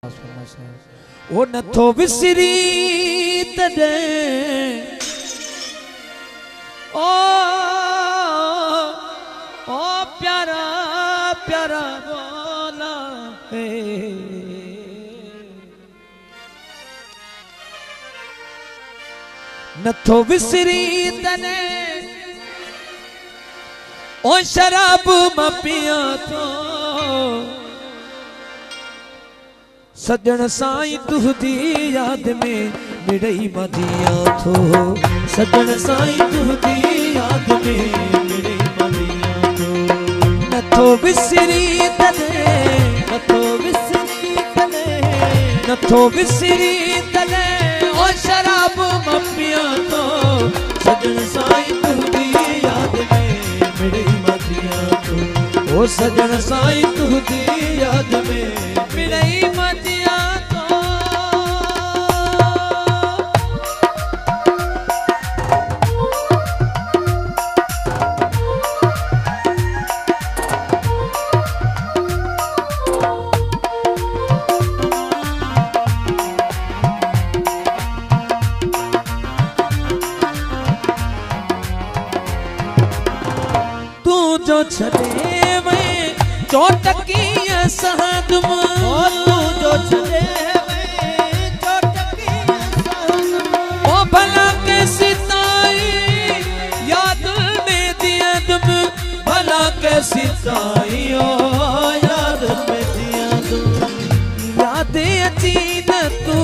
वो नथो विसरी तडे ओ प्यारा प्यारा बोला है नथो विसरी तने ओ शराब में पिया तो सजन साईं तुहदी याद में मिड़ई मदिया थो सजन साईं तुहदी याद में मिड़ई मदिया थो नथो विसरी तने नथो विसरी तने नथो विसरी तने ओ शराब मपिया तो सजन साईं तुहदी याद में मिड़ई मदिया थो ओ सजन साईं तुहदी याद में मिड़ई मदिया जो छड़े में चोटकी सहद में तू जो छड़े में चोटकी सहद में ओ भला के सिताई याद में दिया तुम भला के सिताई ओ याद में दिया तुम याद अची न तू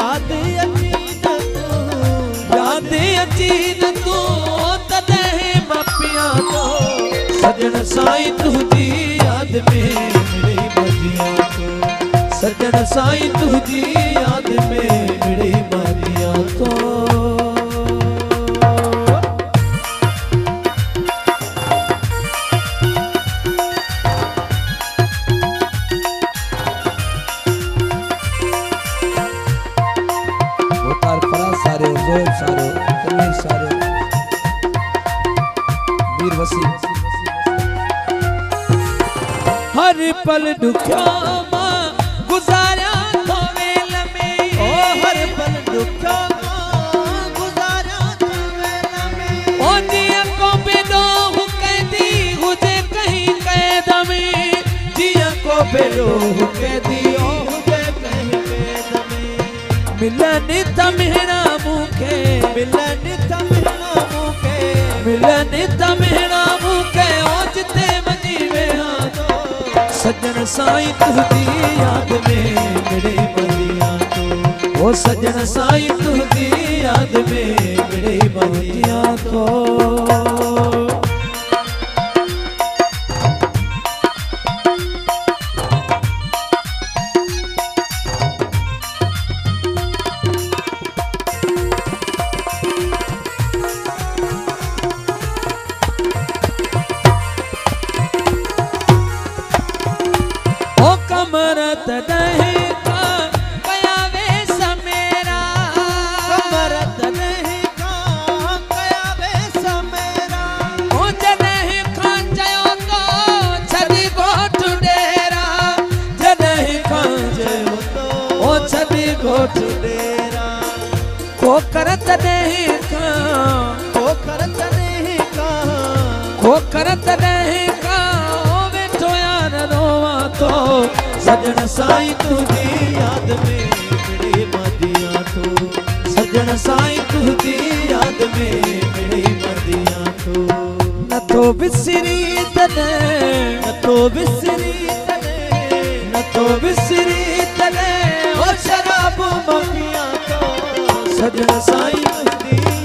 याद अची न तू याद अची न तू तदे मपिया तो सजन साईं तुहदी याद में मिड़ई मदिया तो सजन साईं तुहदी याद में मिड़ई मदिया तो वो तार फराज सारे जोब सारे तमीर सारे वीर वसीम हर पल दुखिया मां गुजारा तो वेल में ओ हर पल दुखिया मां गुजारा तो वेल में ओ जिया को बेदो कैदी हुजे कहीं कैद में जिया को बेदो कैदी हुजे कहीं कैद में मिलन तमहना मुखे मिलन तमहना मुखे मिलन तमहना मुखे ओ जिते मनी वेहा सजन साईं तुहदी याद में मिड़ई मदिया तो ओ सजन साईं तुहदी याद में मिड़ई मदिया तो कमरत नहीं का कया वे समेरा कमरत नहीं का कया वे समेरा ओ जने खान जयो तो छदी गोठ डेरा जने खान जयो तो ओ छदी गोठ डेरा को करत नहीं का को करत नहीं का को करत नहीं का ओ बैठो यार रोवा तो सजन साईं तुहदी याद में मिड़ई मदिया तो सजन साईं तुहदी याद में मिड़ई मदिया तो नथो विसरी तने नथो विसरी तने नथो विसरी तने ओ शराब मपिया तो सजन साईं तुहदी